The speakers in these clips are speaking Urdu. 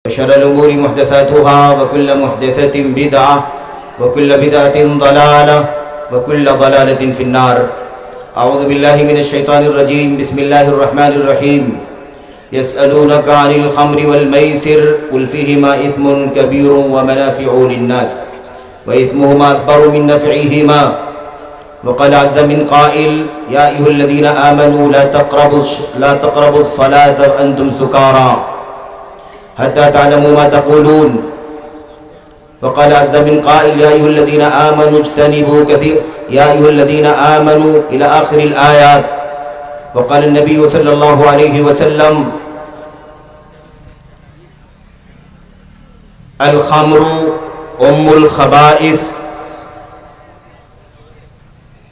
وشر الأمور محدثاتها وكل محدثة بدعة وكل بدعة ضلالة وكل ضلالة في النار. أعوذ بالله من الشيطان الرجيم. بسم الله الرحمن الرحيم. يسألونك عن الخمر والميسر قل فيهما إثم كبير ومنافع للناس وإثمهما أكبر من نفعهما. وقال عز من قائل يا أيها الذين آمنوا لا تقربوا الصلاة وأنتم سكارى حتى تعلموا ما تقولون. وقال عز من قائل يا أيها الذين آمنوا اجتنبوا كثير يا أيها الذين آمنوا إلى آخر الآيات. وقال النبي صلى الله عليه وسلم الخمر أم الخبائث.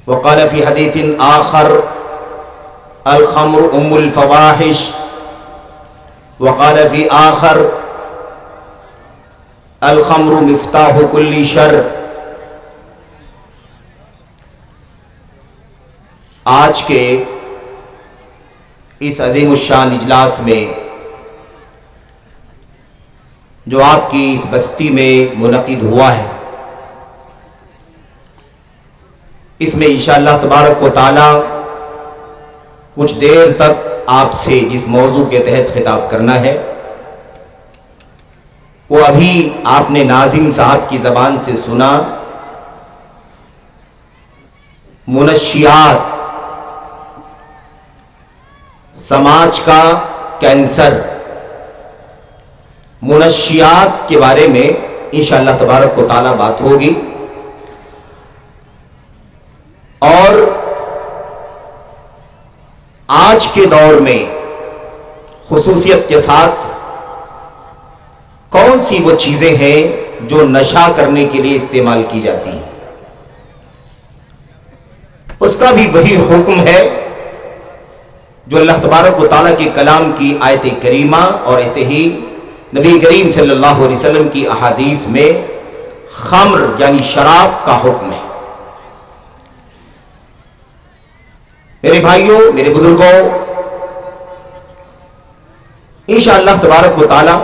وقال في حديث آخر الخمر أم الفواحش. وقال في آخر الخمر مفتاح كل شر. آج کے اس عظیم الشان اجلاس میں جو آپ کی اس بستی میں منعقد ہوا ہے، اس میں انشاءاللہ تبارک و تعالی کچھ دیر تک آپ سے جس موضوع کے تحت خطاب کرنا ہے وہ ابھی آپ نے ناظم صاحب کی زبان سے سنا. منشیات، سماج کا کینسر، منشیات کے بارے میں انشاءاللہ تبارک و تعالی بات ہوگی. اور آج کے دور میں خصوصیت کے ساتھ کون سی وہ چیزیں ہیں جو نشہ کرنے کے لیے استعمال کی جاتی ہیں، اس کا بھی وہی حکم ہے جو اللہ تبارک و تعالیٰ کے کلام کی آیت کریمہ اور ایسے ہی نبی کریم صلی اللہ علیہ وسلم کی احادیث میں خمر یعنی شراب کا حکم ہے. میرے بھائیوں، میرے بزرگوں، انشاءاللہ تبارک و تعالی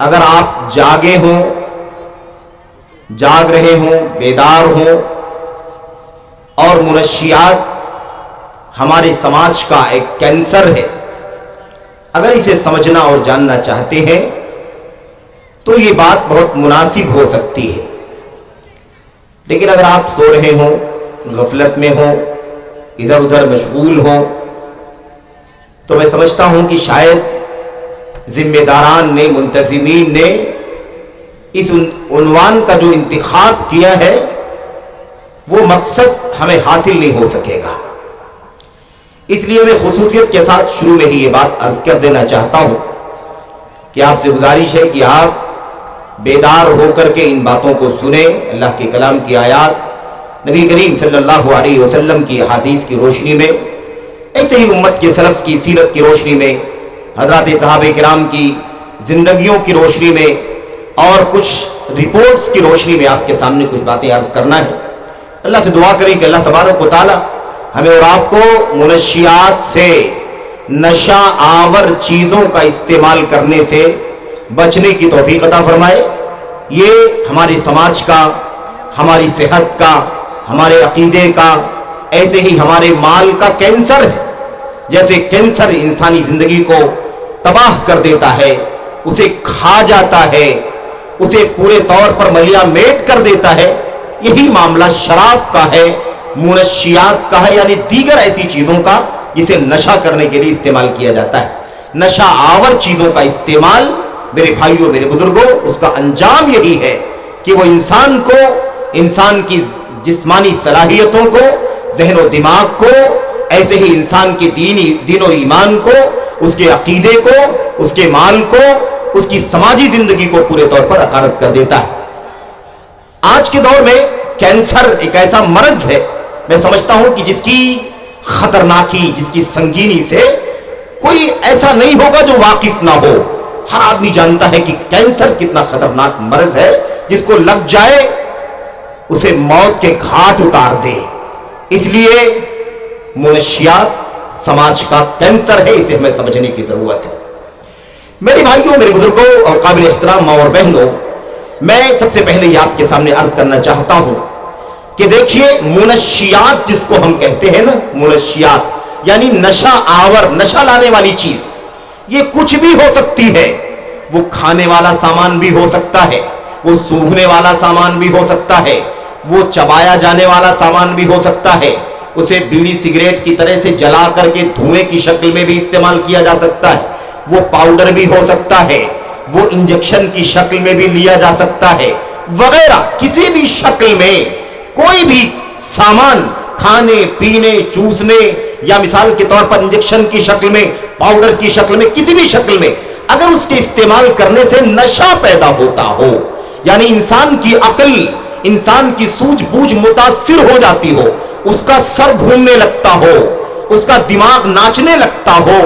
اگر آپ جاگے ہوں، جاگ رہے ہوں، بیدار ہوں اور منشیات ہمارے سماج کا ایک کینسر ہے، اگر اسے سمجھنا اور جاننا چاہتے ہیں تو یہ بات بہت مناسب ہو سکتی ہے. لیکن اگر آپ سو رہے ہوں، غفلت میں ہوں، ادھر ادھر مشغول ہوں، تو میں سمجھتا ہوں کہ شاید ذمہ داران نے، منتظمین نے اس عنوان کا جو انتخاب کیا ہے وہ مقصد ہمیں حاصل نہیں ہو سکے گا. اس لیے میں خصوصیت کے ساتھ شروع میں ہی یہ بات عرض کر دینا چاہتا ہوں کہ آپ سے گزارش ہے کہ آپ بیدار ہو کر کے ان باتوں کو سنیں. اللہ کے کلام کی آیات، نبی کریم صلی اللہ علیہ وسلم کی احادیث کی روشنی میں، ایسے ہی امت کے سلف کی سیرت کی روشنی میں، حضرات صحابہ کرام کی زندگیوں کی روشنی میں اور کچھ رپورٹس کی روشنی میں آپ کے سامنے کچھ باتیں عرض کرنا ہے. اللہ سے دعا کریں کہ اللہ تبارک و تعالی ہمیں اور آپ کو منشیات سے، نشہ آور چیزوں کا استعمال کرنے سے بچنے کی توفیق عطا فرمائے. یہ ہمارے سماج کا، ہماری صحت کا، ہمارے عقیدے کا، ایسے ہی ہمارے مال کا کینسر ہے. جیسے کینسر انسانی زندگی کو تباہ کر دیتا ہے، اسے کھا جاتا ہے، اسے پورے طور پر ملیا میٹ کر دیتا ہے، یہی معاملہ شراب کا ہے، منشیات کا ہے، یعنی دیگر ایسی چیزوں کا جسے نشہ کرنے کے لیے استعمال کیا جاتا ہے. نشہ آور چیزوں کا استعمال میرے بھائیوں، میرے بزرگوں، اس کا انجام یہی ہے کہ وہ انسان کو، انسان کی جسمانی صلاحیتوں کو، ذہن و دماغ کو، ایسے ہی انسان کے دین و ایمان کو، اس کے عقیدے کو، اس کے مال کو، اس کی سماجی زندگی کو پورے طور پر اکارت کر دیتا ہے. آج کے دور میں کینسر ایک ایسا مرض ہے، میں سمجھتا ہوں کہ جس کی خطرناکی، جس کی سنگینی سے کوئی ایسا نہیں ہوگا جو واقف نہ ہو. ہر آدمی جانتا ہے کہ کینسر کتنا خطرناک مرض ہے، جس کو لگ جائے اسے موت کے گھاٹ اتار دے. اس لیے منشیات سماج کا کینسر ہے، اسے ہمیں سمجھنے کی ضرورت ہے. میرے بھائیوں، میرے بزرگوں اور قابل احترام ماں اور بہنوں، میں سب سے پہلے یہ آپ کے سامنے عرض کرنا چاہتا ہوں کہ دیکھیے، منشیات جس کو ہم کہتے ہیں نا، منشیات یعنی نشہ آور، نشہ لانے والی چیز، یہ کچھ بھی ہو سکتی ہے۔ وہ کھانے والا سامان بھی ہو سکتا ہے، وہ سونگھنے والا سامان بھی ہو سکتا ہے، وہ چبایا جانے والا سامان بھی ہو سکتا ہے، اسے بیڑی سگریٹ کی طرح سے جلا کر کے دھوئیں کی شکل میں بھی استعمال کیا جا سکتا ہے، وہ پاؤڈر بھی ہو سکتا ہے، وہ انجیکشن کی شکل میں بھی لیا جا سکتا ہے، وغیرہ کسی بھی شکل میں کوئی بھی سامان کھانے پینے چوسنے یا مثال کے طور پر انجیکشن کی شکل میں، پاؤڈر کی شکل میں، کسی بھی شکل میں اگر اس کے استعمال کرنے سے نشہ پیدا ہوتا ہو، یعنی انسان کی عقل، انسان کی سوجھ بوجھ متاثر ہو جاتی ہو، اس کا سر گھومنے لگتا ہو، اس کا دماغ ناچنے لگتا ہو،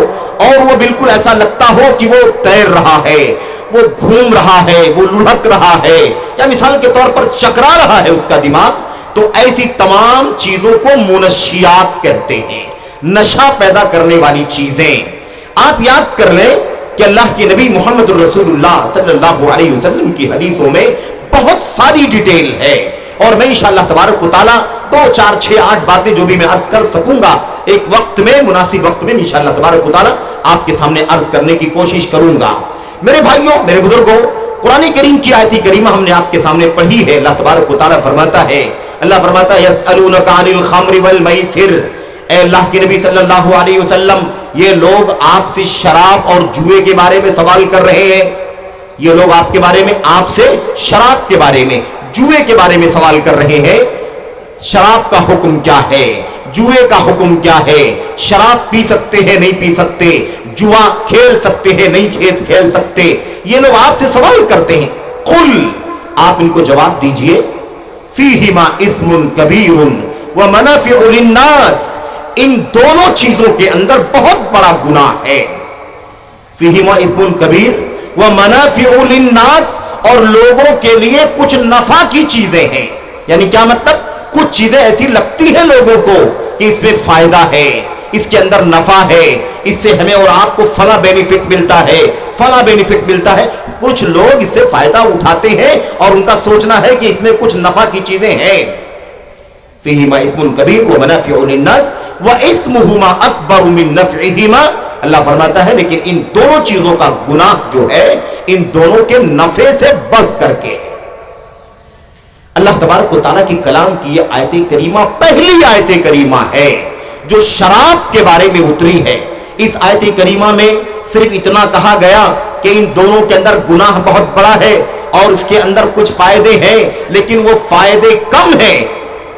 اور وہ بالکل ایسا لگتا ہو کہ وہ تیر رہا ہے، وہ گھوم رہا ہے، وہ لڑک رہا ہے، یا مثال کے طور پر چکرا رہا ہے اس کا دماغ، تو ایسی تمام چیزوں کو منشیات کہتے ہیں، نشہ پیدا کرنے والی چیزیں۔ آپ یاد کر لیں کہ اللہ کے نبی محمد الرسول اللہ صلی اللہ علیہ وسلم کی حدیثوں میں بہت ساری ڈیٹیل ہے، اور میں انشاءاللہ تبارک و تعالی 2 4 6 8 باتیں جو بھی میں عرض کر سکوں گا ایک وقت میں، مناسب وقت میں انشاءاللہ تبارک و تعالی آپ کے سامنے عرض کرنے کی کوشش کروں گا۔ میرے بھائیوں، میرے بزرگوں، قرآن کریم کی آیت کریمہ ہم نے آپ کے سامنے پڑھی ہے۔ اللہ تبارک و تعالی فرماتا ہے، اللہ فرماتا ہے یسألونک عن الخمر والمیسر، اے اللہ کے نبی صلی اللہ علیہ وسلم، یہ لوگ آپ سے شراب اور جوئے کے بارے میں سوال کر رہے ہیں، یہ لوگ آپ کے بارے میں، آپ سے شراب کے بارے میں، جوئے کے بارے میں سوال کر رہے ہیں۔ شراب کا حکم کیا ہے؟ جوئے کا حکم کیا ہے؟ شراب پی سکتے ہیں نہیں پی سکتے؟ جوا کھیل سکتے ہیں نہیں کھیل سکتے؟ یہ لوگ آپ سے سوال کرتے ہیں۔ قل، آپ ان کو جواب دیجئے، فیہما اسم کبیر ومنافع للناس، ان دونوں چیزوں کے اندر بہت بڑا گناہ ہے۔ فیہما اسم کبیر ومنافع للناس، اور لوگوں کے لیے کچھ نفع کی چیزیں ہیں، یعنی کیا مطلب؟ کچھ چیزیں ایسی لگتی ہیں لوگوں کو کہ اس میں فائدہ ہے، اس کے اندر نفع ہے، اس سے ہمیں اور آپ کو فلاں بینیفٹ ملتا ہے، فلاں بینیفٹ ملتا ہے۔ کچھ لوگ اس سے فائدہ اٹھاتے ہیں اور ان کا سوچنا ہے کہ اس میں کچھ نفع کی چیزیں ہیں۔ فیہما اسم کبیر ومنافع للناس واسمہما اکبر من نفعہما، اللہ فرماتا ہے لیکن ان دونوں چیزوں کا گناہ جو ہے ان دونوں کے نفع سے بڑھ کر کے ہے۔ اللہ تبارک و تعالیٰ کی کلام کی یہ آیت کریمہ پہلی آیت کریمہ ہے جو شراب کے بارے میں اتری ہے۔ اس آیت کریمہ میں صرف اتنا کہا گیا کہ ان دونوں کے اندر گناہ بہت بڑا ہے اور اس کے اندر کچھ فائدے ہیں، لیکن وہ فائدے کم ہیں،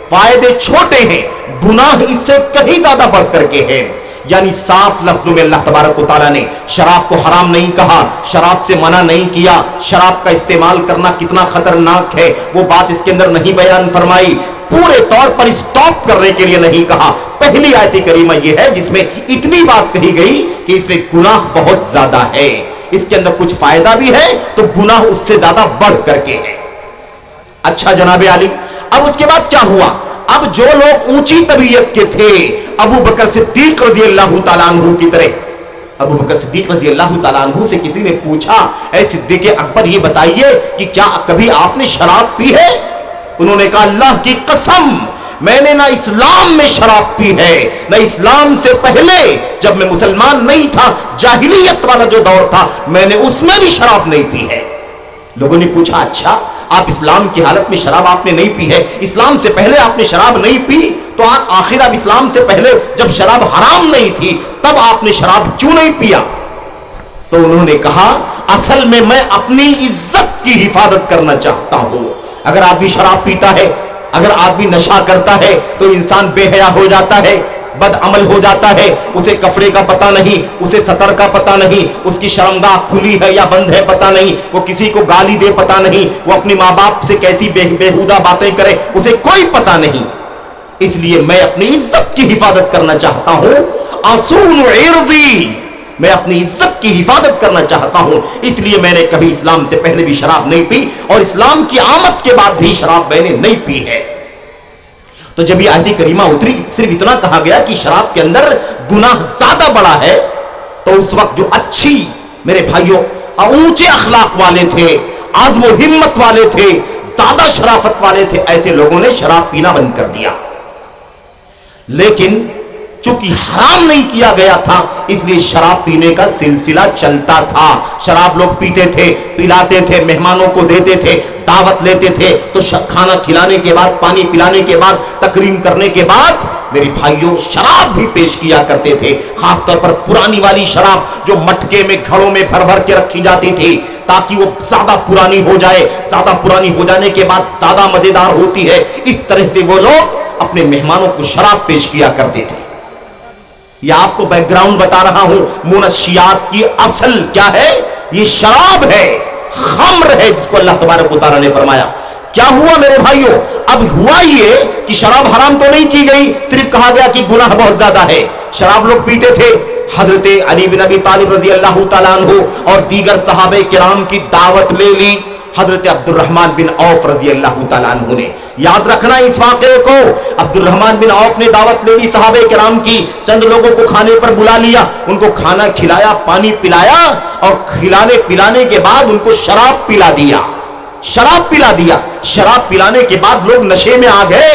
فائدے چھوٹے ہیں، گناہ اس سے کہیں زیادہ بڑھ کر کے ہیں۔ یعنی صاف لفظوں میں اللہ تبارک و تعالیٰ نے شراب کو حرام نہیں کہا، شراب سے منع نہیں کیا، شراب کا استعمال کرنا کتنا خطرناک ہے وہ بات اس کے اندر نہیں بیان فرمائی، پورے طور پر اسٹاپ کرنے کے لیے نہیں کہا۔ پہلی آیت کریمہ یہ ہے جس میں اتنی بات کہی گئی کہ اس میں گناہ بہت زیادہ ہے، اس کے اندر کچھ فائدہ بھی ہے تو گناہ اس سے زیادہ بڑھ کر کے ہے۔ اچھا جناب علی، اب اس کے بعد کیا ہوا؟ اب جو لوگ اونچی طبیعت کے تھے، ابو بکر صدیق رضی اللہ تعالیٰ عنہ کی طرح، ابو بکر صدیق رضی اللہ تعالیٰ عنہ سے کسی نے پوچھا، اے صدیق اکبر یہ بتائیے کہ کیا کبھی آپ نے شراب پی ہے؟ انہوں نے کہا اللہ کی قسم میں نے نہ اسلام میں شراب پی ہے، نہ اسلام سے پہلے جب میں مسلمان نہیں تھا، جاہلیت والا جو دور تھا میں نے اس میں بھی شراب نہیں پی ہے۔ لوگوں نے پوچھا اچھا آپ اسلام کی حالت میں شراب آپ نے نہیں پی ہے، اسلام سے پہلے آپ نے شراب نہیں پی، تو آخر اب اسلام سے پہلے جب شراب حرام نہیں تھی تب آپ نے شراب کیوں نہیں پیا؟ تو انہوں نے کہا اصل میں اپنی عزت کی حفاظت کرنا چاہتا ہوں۔ اگر آدمی شراب پیتا ہے، اگر آدمی نشہ کرتا ہے تو انسان بے حیا ہو جاتا ہے، بد عمل ہو جاتا ہے، اسے کپڑے کا پتہ نہیں، اسے سطر کا پتہ نہیں، اس کی شرمگاہ کھلی ہے یا بند ہے پتہ نہیں، وہ کسی کو گالی دے پتہ نہیں، وہ اپنی ماں باپ سے کیسی بےہودہ باتیں کرے اسے کوئی پتہ نہیں۔ اس لیے میں اپنی عزت کی حفاظت کرنا چاہتا ہوں، اصون عرضی، میں اپنی عزت کی حفاظت کرنا چاہتا ہوں، اس لیے میں نے کبھی اسلام سے پہلے بھی شراب نہیں پی اور اسلام کی آمد کے بعد بھی شراب میں نے نہیں پی ہے۔ تو جب یہ آیت کریمہ اتری صرف اتنا کہا گیا کہ شراب کے اندر گناہ زیادہ بڑا ہے، تو اس وقت جو اچھی میرے بھائیوں اونچے اخلاق والے تھے, عزم و ہمت والے تھے, زیادہ شرافت والے تھے, ایسے لوگوں نے شراب پینا بند کر دیا. لیکن چونکہ حرام نہیں کیا گیا تھا اس لیے شراب پینے کا سلسلہ چلتا تھا. شراب لوگ پیتے تھے, پلاتے تھے, مہمانوں کو دیتے تھے, دعوت لیتے تھے, تو کھانا کھلانے کے بعد, پانی پلانے کے بعد, تکریم کرنے کے بعد میرے بھائیوں شراب بھی پیش کیا کرتے تھے. خاص طور پر پرانی والی شراب جو مٹکے میں, گھڑوں میں بھر بھر کے رکھی جاتی تھی تاکہ وہ زیادہ پرانی ہو جائے, زیادہ پرانی ہو جانے کے بعد زیادہ مزیدار ہوتی ہے. اس طرح سے وہ لوگ اپنے مہمانوں کو شراب پیش کیا کرتے تھے. یہ آپ کو بیک گراؤنڈ بتا رہا ہوں. منشیات کی اصل کیا ہے؟ یہ شراب ہے, خمر ہے, جس کو اللہ تبارک و تعالیٰ نے فرمایا. کیا ہوا میرے بھائیوں؟ اب ہوا یہ کہ شراب حرام تو نہیں کی گئی, صرف کہا گیا کہ گناہ بہت زیادہ ہے. شراب لوگ پیتے تھے. حضرت علی بن ابی طالب رضی اللہ تعالیٰ عنہ اور دیگر صحابہ کرام کی دعوت لے لی حضرت عبد الرحمن بن عوف رضی اللہ تعالیٰ عنہ نے. یاد رکھنا اس واقعے کو. عبد الرحمن بن عوف نے دعوت لے لی صحابہ کرام کی, چند لوگوں کو کھانے پر بلا لیا, ان کو کھانا کھلایا, پانی پلایا, اور کھلانے پلانے کے بعد ان کو شراب پلا دیا. شراب پلا دیا. شراب پلانے کے بعد لوگ نشے میں آ گئے.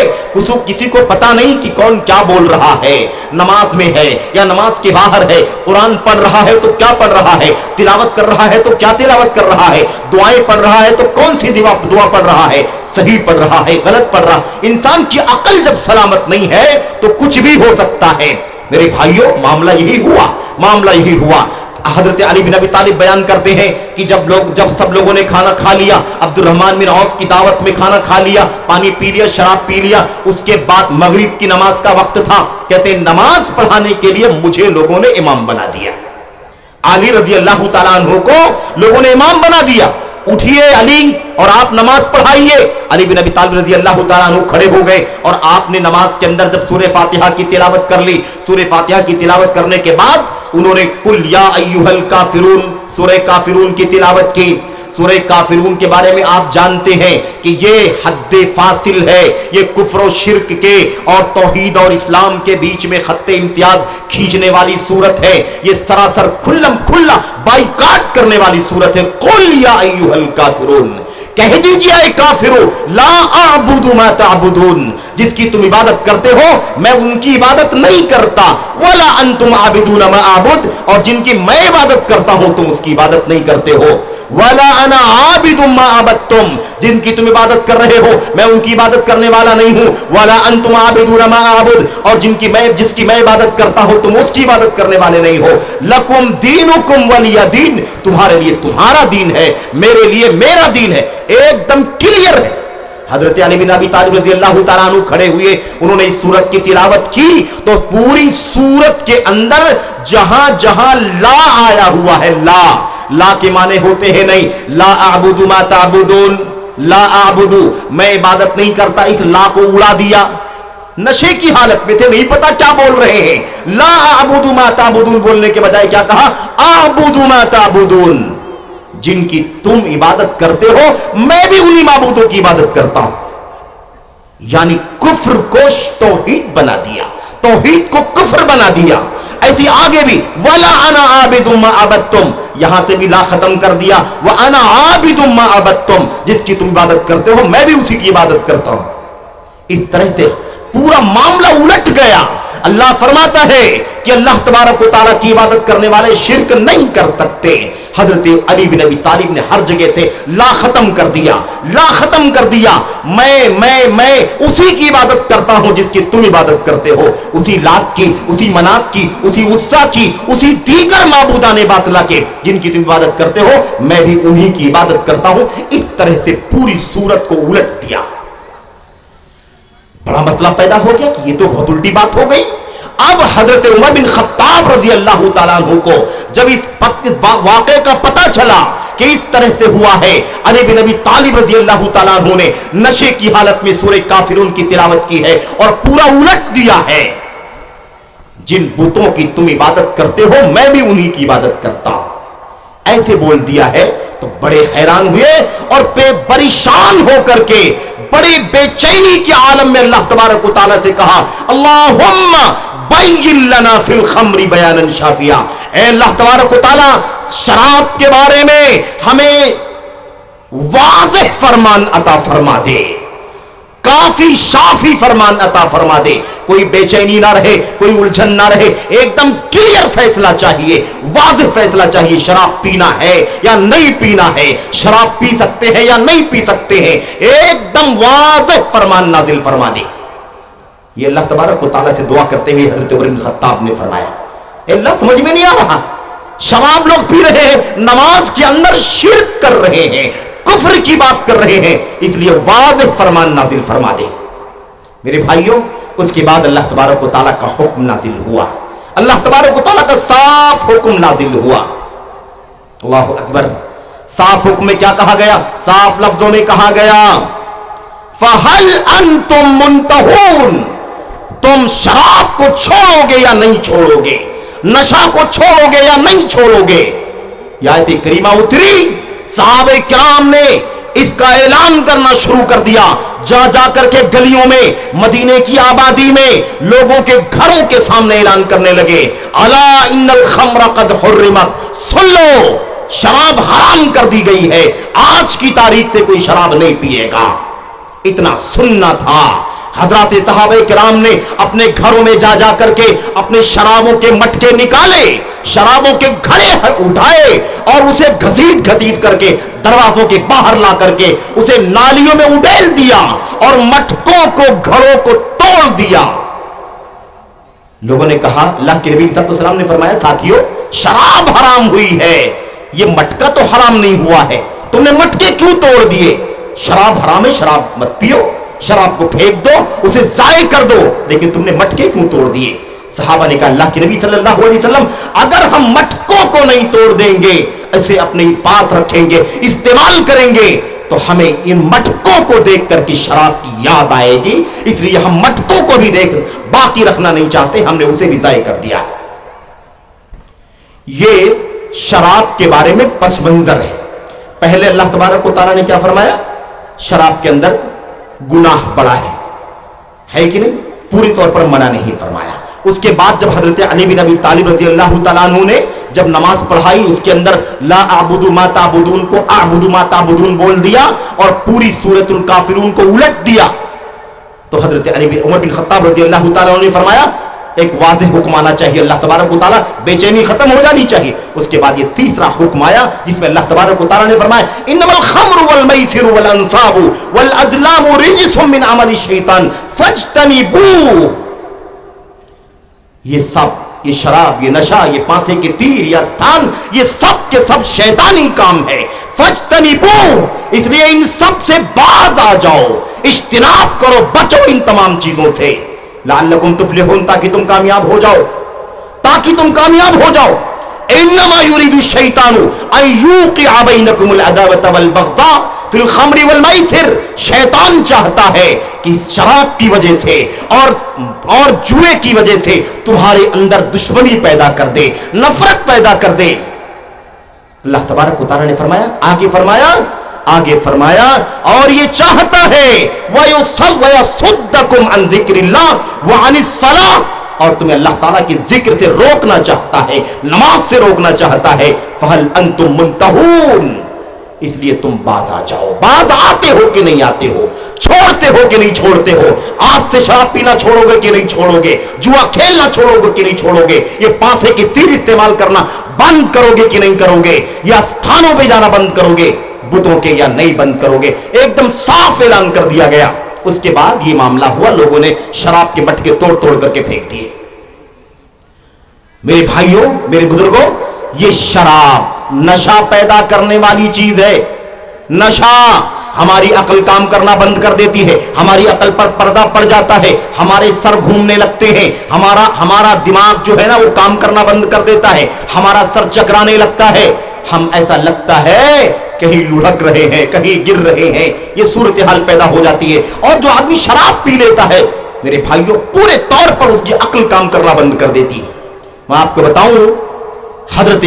کسی کو پتا نہیں کہ کون کیا بول رہا ہے, نماز میں ہے یا نماز کے باہر ہے, قرآن پڑھ رہا ہے تو کیا پڑھ رہا ہے, تلاوت کر رہا ہے تو کیا تلاوت کر رہا ہے, دعائیں پڑھ رہا ہے تو کون سی دعا پڑھ رہا ہے, صحیح پڑھ رہا ہے, غلط پڑھ رہا. انسان کی عقل جب سلامت نہیں ہے تو کچھ بھی ہو سکتا ہے. میرے بھائیوں معاملہ یہی ہوا. حضرت علی بن ابی طالب بیان کرتے ہیں کہ جب سب لوگوں نے کھانا کھا لیا, عبد الرحمن بن عوف کی دعوت میں کھانا کھا لیا, پانی پی لیا, شراب پی لیا, اس کے بعد مغرب کی نماز کا وقت تھا. کہتے ہیں نماز پڑھانے کے لیے مجھے لوگوں نے امام بنا دیا. علی رضی اللہ تعالیٰ عنہ کو لوگوں نے امام بنا دیا. اٹھیے علی اور آپ نماز پڑھائیے. علی بن ابی طالب رضی اللہ تعالیٰ عنہ کھڑے ہو گئے اور آپ نے نماز کے اندر جب سورہ فاتحہ کی تلاوت کر لی, سورہ فاتحہ کی تلاوت کرنے کے بعد انہوں نے قل یا ایھا الکافرون سورہ کافرون کی تلاوت کی. سورہ کافرون کے بارے میں آپ جانتے ہیں کہ یہ حد فاصل ہے, یہ کفر و شرک کے اور توحید اور اسلام کے بیچ میں خط امتیاز کھینچنے والی سورت ہے. یہ سراسر کھلا بائیکاٹ کرنے والی سورت ہے. قل یا ایھا الکافرون, کہہ دیجئے اے کافرو, لا اعبد ما تعبدون, جس کی تم عبادت کرتے ہو میں ان کی عبادت نہیں کرتا. ولا انتم عابدون ما اعبد, اور جن کی میں عبادت کرتا ہوں تم اس کی عبادت نہیں کرتے ہو. ولا انا عابد ما عبدتم, جن کی تم عبادت کر رہے ہو میں ان کی عبادت کرنے والا نہیں ہوں. ولا انتم عابدون ما اعبد, اور جس کی میں عبادت کرتا ہوں تم اس کی عبادت کرنے والے نہیں ہو. لکم دینکم ولی دین, تمہارے لیے تمہارا دین ہے, میرے لیے میرا دین ہے. ایک دم کلیئر ہے. حضرت علی بن ابی طالب رضی اللہ تعالیٰ عنہ کھڑے ہوئے, انہوں نے اس سورت کی تلاوت کی تو پوری سورت کے اندر جہاں جہاں لا آیا ہوا ہے, لا کے معنی ہوتے ہیں نہیں, لا اعبد ما تعبدون, لا اعبد میں عبادت نہیں کرتا, اس لا کو اڑا دیا. نشے کی حالت میں تھے, نہیں پتا کیا بول رہے ہیں. لا اعبد ما تعبدون بولنے کے بجائے کیا کہا, اعبد ما تعبدون, جن کی تم عبادت کرتے ہو میں بھی انہی معبودوں کی عبادت کرتا ہوں. یعنی کفر کو توحید بنا دیا, توحید کو کفر بنا دیا. ایسی آگے بھی ولا انا عابد ما عبدتم, یہاں سے بھی لا ختم کر دیا. وانا عابد ما عبدتم, جس کی تم عبادت کرتے ہو میں بھی اسی کی عبادت کرتا ہوں. اس طرح سے پورا معاملہ الٹ گیا. اللہ فرماتا ہے کہ اللہ تبارک و تعالیٰ کی عبادت کرنے والے شرک نہیں کر سکتے. حضرت علی بن ابی طالب نے ہر جگہ سے لا ختم کر دیا, لا ختم کر دیا. میں اسی کی عبادت کرتا ہوں جس کی تم عبادت کرتے ہو, اسی لات کی, اسی منات کی, اسی عزا کی, اسی دیگر معبودان باطلہ کے جن کی تم عبادت کرتے ہو میں بھی انہی کی عبادت کرتا ہوں. اس طرح سے پوری سورت کو الٹ دیا. بڑا مسئلہ پیدا ہو گیا کہ یہ تو بہت الٹی بات ہو گئی. اب حضرت عمر بن خطاب رضی اللہ تعالیٰ عنہ کو جب اس واقعے کا پتہ چلا کہ اس طرح سے ہوا ہے, علی بن ابی طالب رضی اللہ تعالیٰ عنہ نے نشے کی حالت میں سورہ کافرون کی تلاوت کی ہے اور پورا الٹ دیا ہے. جن بتوں کی تم عبادت کرتے ہو میں بھی انہی کی عبادت کرتا ہوں, ایسے بول دیا ہے. تو بڑے حیران ہوئے اور پریشان ہو کر کے بڑی بے چینی کے عالم میں اللہ تبارک و تعالیٰ سے کہا, اللہم بین لنا فی الخمر بیانا شافیا، اے اللہ تبارک و تعالی شراب کے بارے میں ہمیں واضح فرمان عطا فرما دے، کافی شافی فرمان عطا فرما دے، کوئی بے چینی نہ رہے، کوئی الجھن نہ رہے، ایک دم کلیئر فیصلہ چاہیے، واضح فیصلہ چاہیے، شراب پینا ہے یا نہیں پینا ہے، شراب پی سکتے ہیں یا نہیں پی سکتے ہیں، ایک دم واضح فرمان نازل فرما دے۔ یہ اللہ تبارک و تعالیٰ سے دعا کرتے ہوئے حضرت عمر بن خطاب نے فرمایا، اے اللہ سمجھ میں نہیں آ رہا، شراب لوگ پی رہے ہیں، نماز کے اندر شرک کر رہے ہیں، کفر کی بات کر رہے ہیں، اس لیے واضح فرمان نازل فرما دے۔ میرے بھائیوں، اس کے بعد اللہ تبارک و تعالیٰ کا حکم نازل ہوا، اللہ تبارک و تعالیٰ کا صاف حکم نازل ہوا۔ اللہ اکبر، صاف حکم میں کیا کہا گیا؟ صاف لفظوں میں کہا گیا فَهَلْ أَنْتُمْ مُنْتَهُونَ، تم شراب کو چھوڑو گے یا نہیں چھوڑو گے، نشہ کو چھوڑو گے یا نہیں چھوڑو گے۔ یہ آیت کریمہ اتری، صحابہ کرام نے اس کا اعلان کرنا شروع کر دیا، جا جا کر کے گلیوں میں، مدینے کی آبادی میں، لوگوں کے گھروں کے سامنے اعلان کرنے لگے، الا ان الخمر قد حرمت، سن لو شراب حرام کر دی گئی ہے، آج کی تاریخ سے کوئی شراب نہیں پیے گا۔ اتنا سننا تھا، حضرات صحابہ کرام نے اپنے گھروں میں جا جا کر کے اپنے شرابوں کے مٹکے نکالے، شرابوں کے گھڑے اٹھائے اور اسے گھسیٹ گھسیٹ کر کے دروازوں کے باہر لا کر کے اسے نالیوں میں اڈیل دیا اور مٹکوں کو، گھڑوں کو توڑ دیا۔ لوگوں نے کہا، اللہ کے نبی صلی اللہ علیہ وسلم نے فرمایا، ساتھیو شراب حرام ہوئی ہے، یہ مٹکا تو حرام نہیں ہوا ہے، تم نے مٹکے کیوں توڑ دیے؟ شراب حرام ہے، شراب مت پیو، شراب کو پھینک دو، اسے ضائع کر دو، لیکن تم نے مٹکے کیوں توڑ دیے؟ صحابہ نے کہا، اللہ کے نبی صلی اللہ علیہ وسلم، اگر ہم مٹکوں کو نہیں توڑ دیں گے، اسے اپنے پاس رکھیں گے، استعمال کریں گے، تو ہمیں ان مٹکوں کو دیکھ کر کے شراب کی یاد آئے گی، اس لیے ہم مٹکوں کو بھی دیکھ باقی رکھنا نہیں چاہتے، ہم نے اسے بھی ضائع کر دیا۔ یہ شراب کے بارے میں پس منظر ہے۔ پہلے اللہ تبارک و تعالیٰ نے کیا فرمایا؟ شراب کے اندر گناہ بڑا ہے کہ نہیں؟ پوری طور پر منع نہیں فرمایا۔ اس کے بعد جب حضرت علی بن ابی طالب رضی اللہ تعالیٰ عنہ نے جب نماز پڑھائی، اس کے اندر لا اعبد ما تعبدون کو اعبد ما تعبدون بول دیا اور پوری سورۃ الکافرون کو الٹ دیا، تو حضرت عمر بن خطاب رضی اللہ تعالیٰ عنہ نے فرمایا ایک واضح حکم آنا چاہیے، اللہ تبارک و تعالیٰ بے چینی ختم ہو جانی چاہیے۔ اس کے بعد یہ تیسرا حکم آیا جس میں اللہ تبارک و تعالیٰ نے فرمایا انما الخمر والمیسر والانصاب والازلام رجس من عمل الشیطان فاجتنبوه۔ یہ سب، یہ شراب، یہ نشہ، یہ پانسے کے تیر، یہ استھان، یہ سب کے سب شیطانی کام ہے۔ فاجتنبوه، اس لیے ان سب سے باز آ جاؤ، اجتناب کرو، بچو ان تمام چیزوں سے، لعلکم تفلحون، تاکہ تم کامیاب ہو جاؤ، تاکہ تم کامیاب ہو جاؤ۔ انما یرید الشیطان ان یوقع بینکم العداوۃ والبغضاء فی الخمر والمیسر، شیطان چاہتا ہے کہ شراب کی وجہ سے اور جوئے کی وجہ سے تمہارے اندر دشمنی پیدا کر دے، نفرت پیدا کر دے۔ اللہ تبارک و تعالیٰ نے فرمایا آگے فرمایا اور یہ چاہتا ہے وَيَصُدَّكُمْ عَنْ ذِكْرِ اللَّهِ وَعَنِ الصَّلَاةِ، اور تمہیں اللہ تعالیٰ کے ذکر سے روکنا چاہتا ہے، نماز سے روکنا چاہتا ہے۔ فَهَلْ أَنْتُمْ مُنْتَهُونَ، اس لیے تم باز آ جاؤ، باز آتے ہو کہ نہیں آتے ہو، چھوڑتے ہو کہ نہیں چھوڑتے ہو، آج سے شراب پینا چھوڑو گے کہ نہیں چھوڑو گے، جوا کھیلنا چھوڑو گے کہ نہیں چھوڑو گے، یہ پانسے کے تیر استعمال کرنا بند کرو گے کہ نہیں کرو گے، یا استھانوں پہ جانا بند کرو گے بتوں کے، یا نہیں بند کرو گے۔ ایک دم صاف اعلان کر دیا گیا۔ اس کے بعد یہ معاملہ ہوا، لوگوں نے شراب کے مٹکے توڑ توڑ کر کے پھینک دیے۔ میرے بھائیوں، میرے بزرگوں، یہ شراب نشہ پیدا کرنے والی چیز ہے۔ نشہ ہماری عقل کام کرنا بند کر دیتی ہے، ہماری عقل پر پردہ پڑ جاتا ہے، ہمارے سر گھومنے لگتے ہیں، ہمارا دماغ جو ہے نا وہ کام کرنا بند کر دیتا ہے، ہمارا سر چکرانے لگتا ہے، ہم ایسا لگتا ہے کہیں لڑک رہے ہیں، کہیں گر رہے ہیں، یہ صورتحال پیدا ہو جاتی ہے۔ اور جو آدمی شراب پی لیتا ہے میرے بھائیوں، پورے طور پر اس کی عقل کام کرنا بند کر دیتی ہے۔ میں آپ کو بتاؤں، حضرت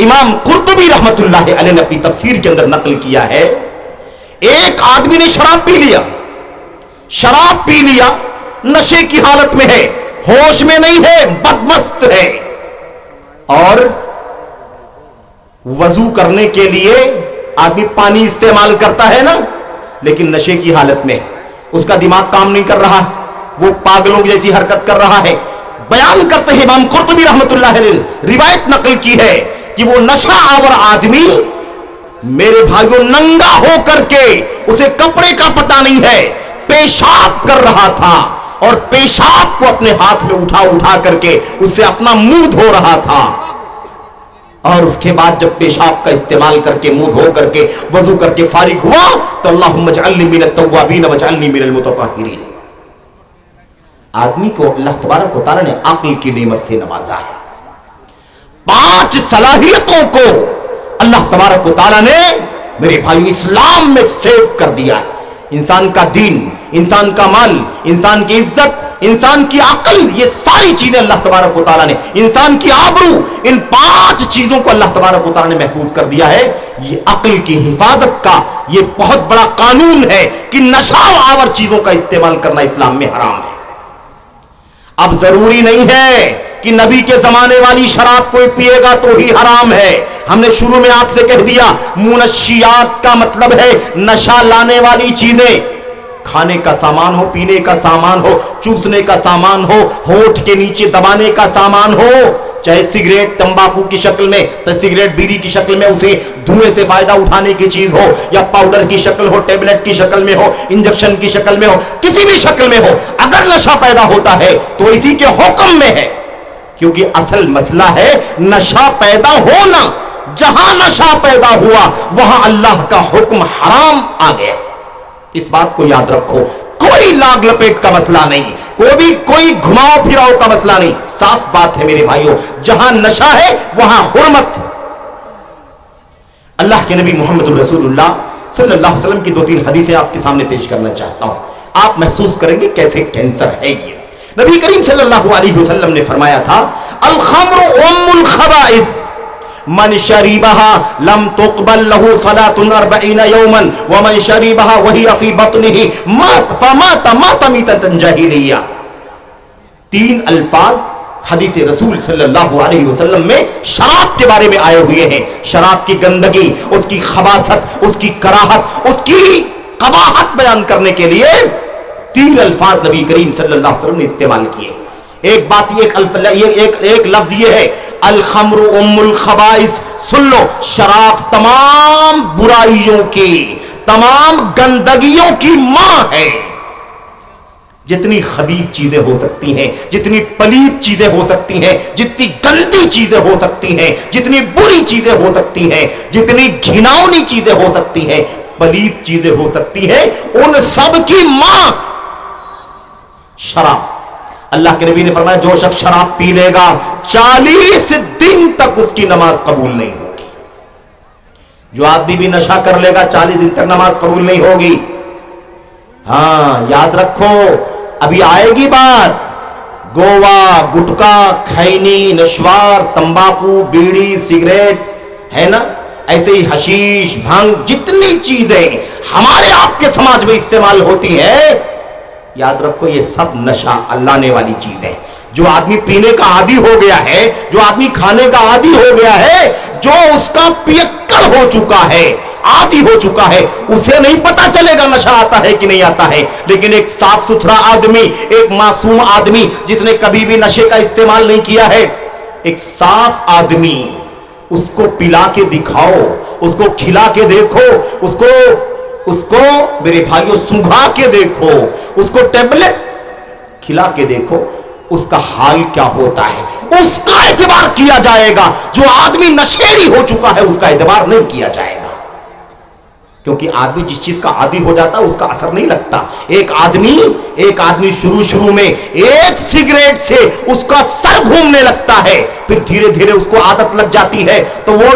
امام قرطبی رحمت اللہ علیہ نے اپنی تفسیر کے اندر نقل کیا ہے، ایک آدمی نے شراب پی لیا، نشے کی حالت میں ہے، ہوش میں نہیں ہے، بدمست ہے. اور وضو کرنے کے لیے آدمی پانی استعمال کرتا ہے نا، لیکن نشے کی حالت میں اس کا دماغ کام نہیں کر رہا، وہ پاگلوں جیسی حرکت کر رہا ہے. بیان کرتے ہیں امام قرطبی رحمت اللہ علیہ، روایت نقل کی ہے کہ وہ نشہ آور آدمی میرے بھائیوں ننگا ہو کر کے، اسے کپڑے کا پتہ نہیں ہے، پیشاب کر رہا تھا اور پیشاب کو اپنے ہاتھ میں اٹھا کر کے اس سے اپنا منہ دھو رہا تھا. اور اس کے بعد جب پیشاب کا استعمال کر کے منہ دھو کر کے وضو کر کے فارغ ہوا تو اللہم اجعلنی من التوابین واجعلنی من المتطہرین. آدمی کو اللہ تبارک و تعالی نے عقل کی نعمت سے نوازا ہے. 5 صلاحیتوں کو اللہ تبارک و تعالی نے میرے بھائی اسلام میں سیو کر دیا ہے. انسان کا دین، انسان کا مال، انسان کی عزت، انسان کی عقل، یہ ساری چیزیں اللہ تبارک و تعالیٰ نے، انسان کی آبرو، ان 5 چیزوں کو اللہ تبارک و تعالیٰ نے محفوظ کر دیا ہے. یہ عقل کی حفاظت کا یہ بہت بڑا قانون ہے کہ نشہ آور چیزوں کا استعمال کرنا اسلام میں حرام ہے. اب ضروری نہیں ہے کہ نبی کے زمانے والی شراب کوئی پیے گا تو ہی حرام ہے. ہم نے شروع میں آپ سے کہہ دیا منشیات کا مطلب ہے نشہ لانے والی چیزیں، کھانے کا سامان ہو، پینے کا سامان ہو، چوسنے کا سامان ہو، ہونٹ کے نیچے دبانے کا سامان ہو، چاہے سگریٹ تمباکو کی شکل میں، تو سگریٹ بیڑی کی شکل میں اسے دھوئیں سے فائدہ اٹھانے کی چیز ہو، یا پاؤڈر کی شکل ہو، ٹیبلٹ کی شکل میں ہو، انجیکشن کی شکل میں ہو، کسی بھی شکل میں ہو، اگر نشہ پیدا ہوتا ہے تو اسی کے حکم میں ہے. کیونکہ اصل مسئلہ ہے نشہ پیدا ہونا. جہاں نشہ پیدا ہوا وہاں اللہ کا حکم حرام آ گیا. اس بات کو یاد رکھو. کوئی لاگ لپیٹ کا مسئلہ نہیں، کوئی گھماؤ پھراؤ کا مسئلہ نہیں. صاف بات ہے میرے بھائیوں، جہاں نشہ ہے وہاں حرمت. اللہ کے نبی محمد الرسول اللہ صلی اللہ علیہ وسلم کی 2-3 حدیثیں آپ کے سامنے پیش کرنا چاہتا ہوں. آپ محسوس کریں گے کیسے کینسر ہے یہ. نبی کریم صلی اللہ علیہ وسلم نے فرمایا تھا الخمر ام الخبائث من شربها لم تقبل له صلاة 40 يوما ومن شربها وهي في بطنه مات ميتة جاهلية. 3 الفاظ حدیث رسول صلی اللہ علیہ وسلم میں شراب کے بارے میں آئے ہوئے ہیں. شراب کی گندگی، اس کی خباثت، اس کی کراہت، اس کی قباحت بیان کرنے کے لیے 3 الفاظ نبی کریم صلی اللہ علیہ وسلم نے استعمال کیے. ایک بات ایک لفظ یہ ہے الخمر ام الخبائث. سن لو، شراب تمام برائیوں کی، تمام گندگیوں کی ماں ہے. جتنی خبیث چیزیں ہو سکتی ہیں، جتنی پلیت چیزیں ہو سکتی ہیں، جتنی گندی چیزیں ہو سکتی ہیں، جتنی بری چیزیں ہو سکتی ہیں، جتنی گھناؤنی چیزیں ہو سکتی ہیں، پلیت چیزیں ہو سکتی ہیں، ان سب کی ماں شراب. اللہ کے نبی نے فرمایا جو شخص شراب پی لے گا 40 دن تک اس کی نماز قبول نہیں ہوگی. جو آدمی بھی نشہ کر لے گا 40 دن تک نماز قبول نہیں ہوگی. ہاں یاد رکھو، ابھی آئے گی بات. گوا، گٹکا، کھینی، نشوار، تمباکو، بیڑی، سگریٹ، ہے نا، ایسے ہی حشیش، بھنگ، جتنی چیزیں ہمارے آپ کے سماج میں استعمال ہوتی ہیں، یاد رکھو یہ سب نشہ لانے والی چیز ہے. جو آدمی پینے کا عادی ہو گیا ہے، جو آدمی کھانے کا عادی ہو گیا ہے، جو اس کا پیکڑ ہو چکا ہے، عادی ہو چکا ہے، اسے نہیں پتا چلے گا نشہ آتا ہے کہ نہیں آتا ہے. لیکن ایک صاف ستھرا آدمی، ایک معصوم آدمی جس نے کبھی بھی نشے کا استعمال نہیں کیا ہے، ایک صاف آدمی، اس کو پلا کے دکھاؤ، اس کو کھلا کے دیکھو، اس کو میرے بھائیوں سنگھا کے دیکھو، اس کو ٹیبلٹ کھلا کے دیکھو، اس کا حال کیا ہوتا ہے. اس کا اعتبار کیا جائے گا. جو آدمی نشیڑی ہو چکا ہے اس کا اعتبار نہیں کیا جائے گا. کیونکہ آدمی جس چیز کا عادی ہو جاتا ہے اس کا اثر نہیں لگتا. ایک آدمی شروع میں ایک سگریٹ سے اس کا سر گھومنے لگتا ہے، پھر دھیرے دھیرے اس کو عادت لگ جاتی ہے تو وہ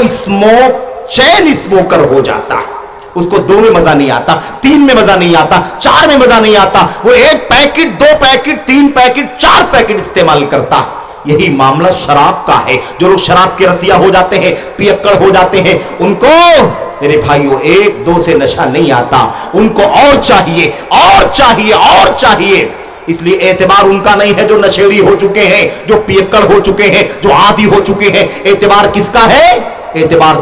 چین اسموکر ہو جاتا ہے. اس کو 2 میں مزہ نہیں آتا، 3 میں مزہ نہیں آتا، 4 میں مزہ نہیں آتا. وہ 1 پیکٹ، 2 پیکٹ، 3 پیکٹ، 4 پیکٹ استعمال کرتا. یہی معاملہ شراب کا ہے. جو لوگ شراب کے رسیا ہو جاتے ہیں، پیکڑ ہو جاتے ہیں، ان کو میرے بھائیوں 1-2 سے نشہ نہیں آتا. ان کو اور چاہیے، اور چاہیے، اور چاہیے. اس لیے اعتبار ان کا نہیں ہے جو نشیڑی ہو چکے ہیں، جو پیکڑ ہو چکے ہیں، جو عادی ہو چکے ہیں. اعتبار کس کا ہے؟ اعتبار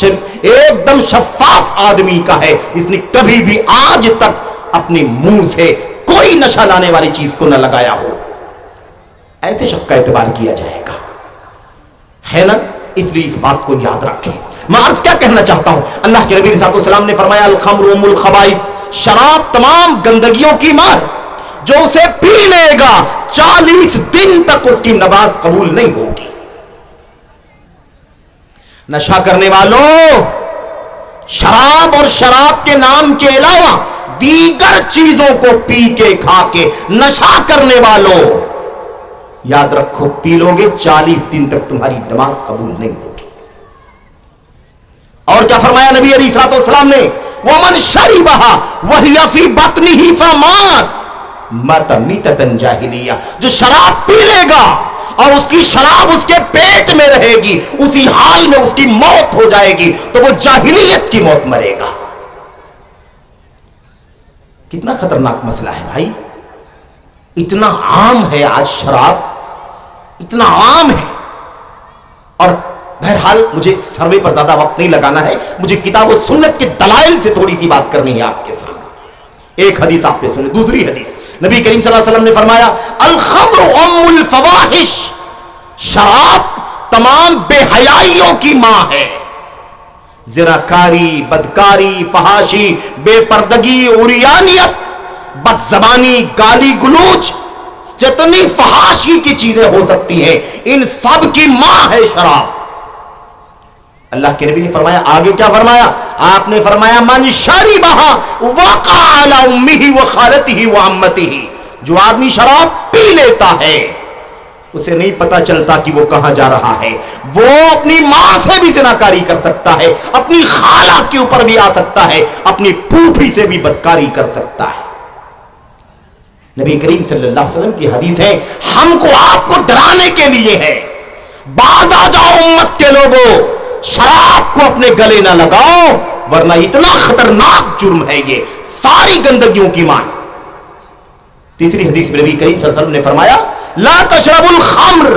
ایک دم شفاف آدمی کا ہے جس نے کبھی بھی آج تک اپنے منہ سے کوئی نشہ لانے والی چیز کو نہ لگایا ہو. ایسے شخص کا اعتبار کیا جائے گا، ہے نا؟ اس لیے اس بات کو یاد رکھیں. میں عرض کیا کہنا چاہتا ہوں، اللہ کے نبی صلی اللہ علیہ وسلم نے فرمایا الخمر ام الخبائث، شراب تمام گندگیوں کی ماں، جو اسے پی لے گا 40 دن تک اس کی نماز قبول نہیں ہوگی. نشہ کرنے والوں، شراب اور شراب کے نام کے علاوہ دیگر چیزوں کو پی کے کھا کے نشہ کرنے والوں، یاد رکھو پی لو گے 40 دن تک تمہاری نماز قبول نہیں ہوگی. اور کیا فرمایا نبی علیہ الصلوۃ والسلام نے؟ وَمَنْ شَرِبَهَا وَهِيَ فِي بَطْنِهِ فَمَاتَ مَاتَ مِيتَةً جَاهِلِيَّةً. جو شراب پی لے گا اور اس کی شراب اس کے پیٹ میں رہے گی، اسی حال میں اس کی موت ہو جائے گی، تو وہ جاہلیت کی موت مرے گا. کتنا خطرناک مسئلہ ہے بھائی. اتنا عام ہے آج شراب، اتنا عام ہے. اور بہرحال مجھے سروے پر زیادہ وقت نہیں لگانا ہے، مجھے کتاب و سنت کے دلائل سے تھوڑی سی بات کرنی ہے آپ کے سامنے. ایک حدیث آپ نے سنی، دوسری حدیث نبی کریم صلی اللہ علیہ وسلم نے فرمایا الخمر ام الفواحش، شراب تمام بے حیائیوں کی ماں ہے. زناکاری، بدکاری، فحاشی، بے پردگی، عریانیت، بد زبانی، گالی گلوچ، جتنی فحاشی کی چیزیں ہو سکتی ہیں ان سب کی ماں ہے شراب. اللہ کے نبی نے فرمایا، آگے کیا فرمایا؟ آپ نے فرمایا من شربها وقع على امه وخالته وعمته. جو آدمی شراب پی لیتا ہے اسے نہیں پتا چلتا کہ وہ کہاں جا رہا ہے. وہ اپنی ماں سے بھی زناکاری کر سکتا ہے، اپنی خالہ کے اوپر بھی آ سکتا ہے، اپنی پھوپھی سے بھی بدکاری کر سکتا ہے. نبی کریم صلی اللہ علیہ وسلم کی حدیث ہے، ہم کو آپ کو ڈرانے کے لیے ہے. باز آ جاؤ امت کے لوگوں، شراب کو اپنے گلے نہ لگاؤ ورنہ اتنا خطرناک جرم ہے یہ، ساری گندگیوں کی ماں. تیسری حدیث میں نبی کریم صلی اللہ علیہ وسلم نے فرمایا لا تشربوا الخمر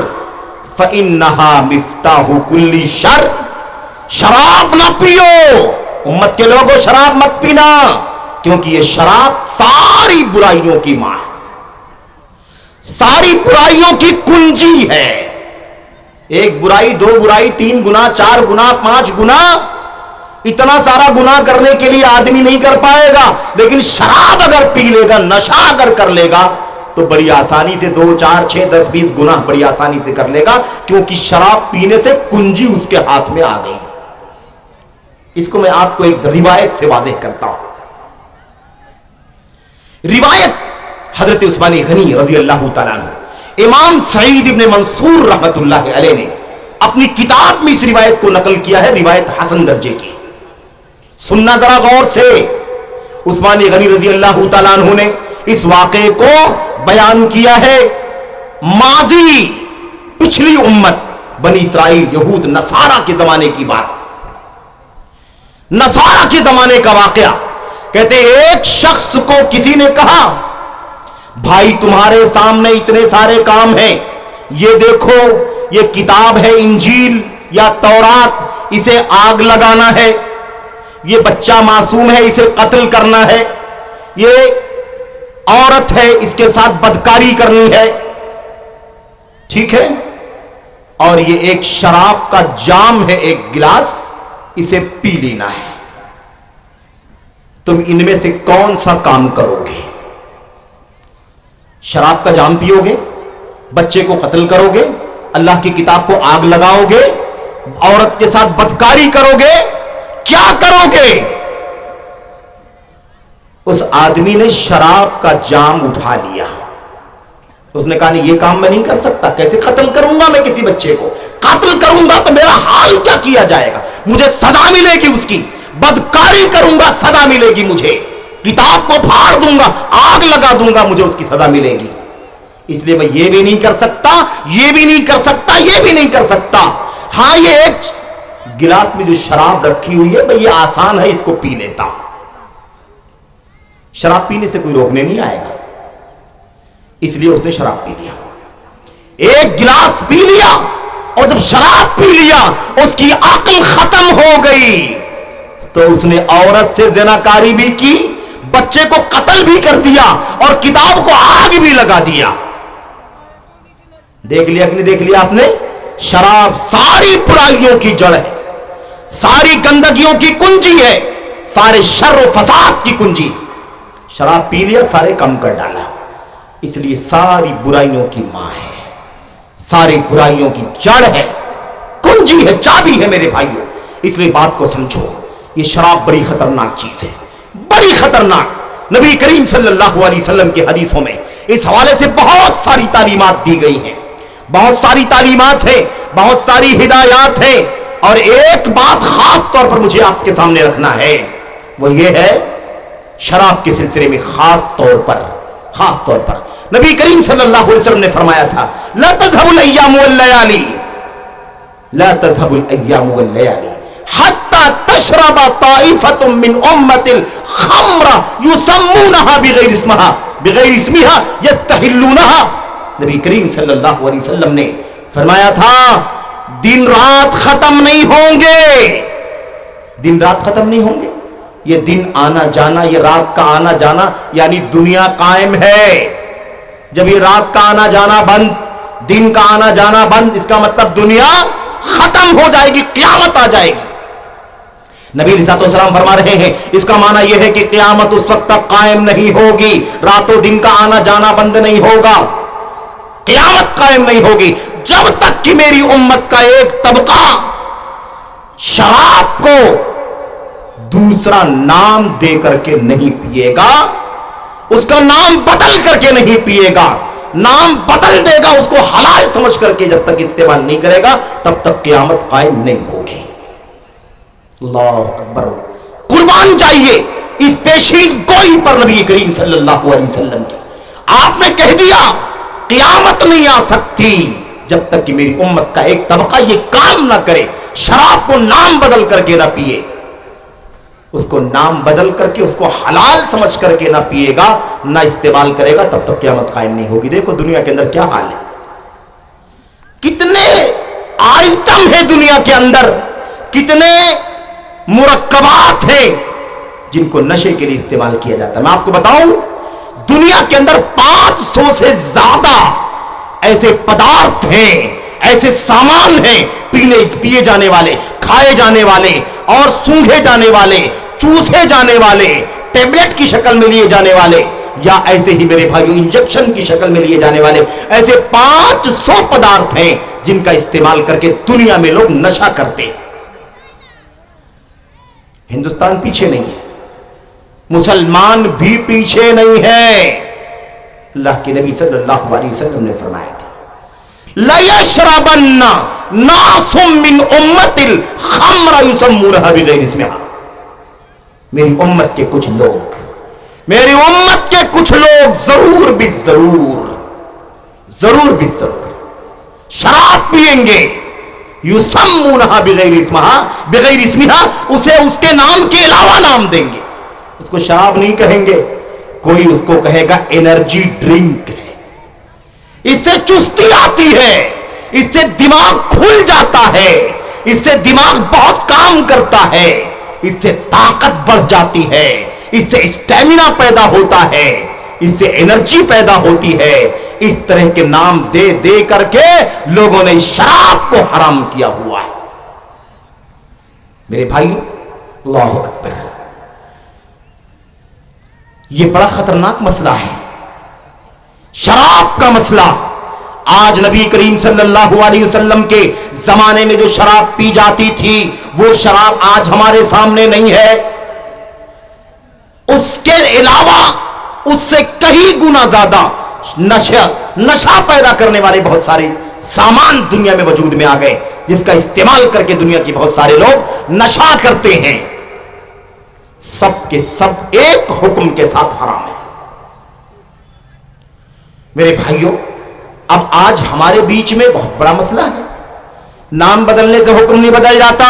فإنها مفتاح كل شر. شراب نہ پیو، امت کے لوگوں شراب مت پینا، کیونکہ یہ شراب ساری برائیوں کی ماں ہے، ساری برائیوں کی کنجی ہے. ایک برائی، دو برائی، 3 گنا، 4 گنا، 5 گنا، اتنا سارا گناہ کرنے کے لیے آدمی نہیں کر پائے گا. لیکن شراب اگر پی لے گا، نشہ اگر کر لے گا تو بڑی آسانی سے 2، 4، 6، 10، 20 گناہ بڑی آسانی سے کر لے گا، کیونکہ شراب پینے سے کنجی اس کے ہاتھ میں آ گئی. اس کو میں آپ کو ایک روایت سے واضح کرتا ہوں. روایت حضرت عثمان غنی رضی اللہ تعالیٰ عنہ، امام سعید ابن منصور رحمت اللہ علیہ نے اپنی کتاب میں اس روایت کو نقل کیا ہے، روایت حسن درجے کی. سننا ذرا غور سے. عثمان غنی رضی اللہ تعالیٰ عنہ نے اس واقعے کو بیان کیا ہے، ماضی پچھلی امت بنی اسرائیل، یہود، نصارہ کے زمانے کی بات، نصارہ کے زمانے کا واقعہ. کہتے ایک شخص کو کسی نے کہا بھائی تمہارے سامنے اتنے سارے کام ہیں، یہ دیکھو یہ کتاب ہے انجیل یا تورات، اسے آگ لگانا ہے، یہ بچہ معصوم ہے اسے قتل کرنا ہے، یہ عورت ہے اس کے ساتھ بدکاری کرنی ہے، ٹھیک ہے، اور یہ ایک شراب کا جام ہے، ایک گلاس، اسے پی لینا ہے. تم ان میں سے کون سا کام کرو گے؟ شراب کا جام پیو گے، بچے کو قتل کرو گے، اللہ کی کتاب کو آگ لگاؤ گے، عورت کے ساتھ بدکاری کرو گے، کیا کرو گے؟ اس آدمی نے شراب کا جام اٹھا لیا. اس نے کہا نہیں یہ کام میں نہیں کر سکتا، کیسے قتل کروں گا میں کسی بچے کو؟ قتل کروں گا تو میرا حال کیا کیا جائے گا، مجھے سزا ملے گی اس کی. بدکاری کروں گا سزا ملے گی مجھے، کتاب کو پھاڑ دوں گا، آگ لگا دوں گا، مجھے اس کی سزا ملے گی. اس لیے میں یہ بھی نہیں کر سکتا، یہ بھی نہیں کر سکتا، یہ بھی نہیں کر سکتا. ہاں یہ ایک گلاس میں جو شراب رکھی ہوئی ہے بھئی یہ آسان ہے، اس کو پی لیتا ہوں. شراب پینے سے کوئی روکنے نہیں آئے گا. اس لیے اس نے شراب پی لیا. ایک گلاس پی لیا اور جب شراب پی لیا اس کی عقل ختم ہو گئی تو اس نے عورت سے زناکاری بھی کی, بچے کو قتل بھی کر دیا اور کتاب کو آگ بھی لگا دیا. دیکھ لیا کہ نہیں دیکھ لیا آپ نے؟ شراب ساری برائیوں کی جڑ ہے, ساری گندگیوں کی کنجی ہے, سارے شر و فساد کی کنجی. شراب پی لیا سارے کم کر ڈالا, اس لیے ساری برائیوں کی ماں ہے, ساری برائیوں کی جڑ ہے, کنجی ہے, چابی ہے میرے بھائیوں. اس لیے بات کو سمجھو, یہ شراب بڑی خطرناک چیز ہے, بڑی خطرناک. نبی کریم صلی اللہ علیہ وسلم کی حدیثوں میں اس حوالے سے بہت ساری تعلیمات دی گئی ہیں, بہت ساری تعلیمات ہیں, بہت ساری ہدایات ہیں. اور ایک بات خاص طور پر مجھے آپ کے سامنے رکھنا ہے, وہ یہ ہے شراب کے سلسلے میں خاص طور پر نبی کریم صلی اللہ علیہ وسلم نے فرمایا تھا, لا تذهب الايام والليالي, لا تذهب الايام والليالي حتى تشرب طائفة من امة الخمر يسمونها بغير اسمها يستحلونها. نبی کریم صلی اللہ علیہ وسلم نے فرمایا تھا دن رات ختم نہیں ہوں گے, دن رات ختم نہیں ہوں گے. یہ دن آنا جانا, یہ رات کا آنا جانا, یعنی دنیا قائم ہے. جب یہ رات کا آنا جانا بند, دن کا آنا جانا بند, اس کا مطلب دنیا ختم ہو جائے گی, قیامت آ جائے گی. نبی علیہ السلام فرما رہے ہیں اس کا معنی یہ ہے کہ قیامت اس وقت تک قائم نہیں ہوگی, رات و دن کا آنا جانا بند نہیں ہوگا, قیامت قائم نہیں ہوگی جب تک کہ میری امت کا ایک طبقہ شراب کو دوسرا نام دے کر کے نہیں پیے گا, اس کا نام بدل کر کے نہیں پیے گا, نام بدل دے گا, اس کو حلال سمجھ کر کے جب تک استعمال نہیں کرے گا تب تک قیامت قائم نہیں ہوگی. اللہ اکبر, قربان جائیے اس پیشین گوئی پر نبی کریم صلی اللہ علیہ وسلم کی. آپ نے کہہ دیا قیامت نہیں آ سکتی جب تک کہ میری امت کا ایک طبقہ یہ کام نہ کرے, شراب کو نام بدل کر کے نہ پیے, اس کو نام بدل کر کے, اس کو حلال سمجھ کر کے نہ پیے گا, نہ استعمال کرے گا, تب تک قیامت قائم نہیں ہوگی. دیکھو دنیا کے اندر کیا حال ہے, کتنے آئٹم ہیں دنیا کے اندر, کتنے مرکبات ہیں جن کو نشے کے لیے استعمال کیا جاتا ہے. میں آپ کو بتاؤں دنیا کے اندر 500 سے زیادہ ایسے پدارتھ ہیں, ایسے سامان ہیں پیے جانے والے, کھائے جانے والے اور سونگھے جانے والے, چوسے جانے والے, ٹیبلٹ کی شکل میں لیے جانے والے, یا ایسے ہی میرے بھائیو انجیکشن کی شکل میں لیے جانے والے, ایسے 500 پدارتھ ہیں جن کا استعمال کر کے دنیا میں لوگ نشہ کرتے. ہندوستان پیچھے نہیں ہے, مسلمان بھی پیچھے نہیں ہے. اللہ کے نبی صلی اللہ علیہ وسلم نے فرمایا تھا لَيَشْرَبَنَّ نَاسٌ مِّنْ أُمَّةِ الْخَمْرَ يُسَمُّونَهَا بِغَيْرِ اسْمِهَا. میری امت کے کچھ لوگ, میری امت کے کچھ لوگ ضرور شراب پیئیں گے, يُسَمُّونَهَا بِغَيْرِ اسْمِهَا, اسے اس کے نام کے علاوہ نام دیں گے. اس کو شراب نہیں کہیں گے, کوئی اس کو کہے گا انرجی ڈرنک ہے, اس سے چستی آتی ہے, اس سے دماغ کھل جاتا ہے, اس سے دماغ بہت کام کرتا ہے, اس سے طاقت بڑھ جاتی ہے, اس سے اسٹیمنا پیدا ہوتا ہے, اس سے انرجی پیدا ہوتی ہے. اس طرح کے نام دے دے کر کے لوگوں نے شراب کو حرام کیا ہوا ہے. میرے بھائیو اللہ اکبر, یہ بڑا خطرناک مسئلہ ہے شراب کا مسئلہ. آج نبی کریم صلی اللہ علیہ وسلم کے زمانے میں جو شراب پی جاتی تھی وہ شراب آج ہمارے سامنے نہیں ہے. اس کے علاوہ اس سے کئی گنا زیادہ نشہ پیدا کرنے والے بہت سارے سامان دنیا میں وجود میں آ گئے, جس کا استعمال کر کے دنیا کے بہت سارے لوگ نشہ کرتے ہیں. سب کے سب ایک حکم کے ساتھ حرام ہے. میرے بھائیوں اب آج ہمارے بیچ میں بہت بڑا مسئلہ ہے. نام بدلنے سے حکم نہیں بدل جاتا.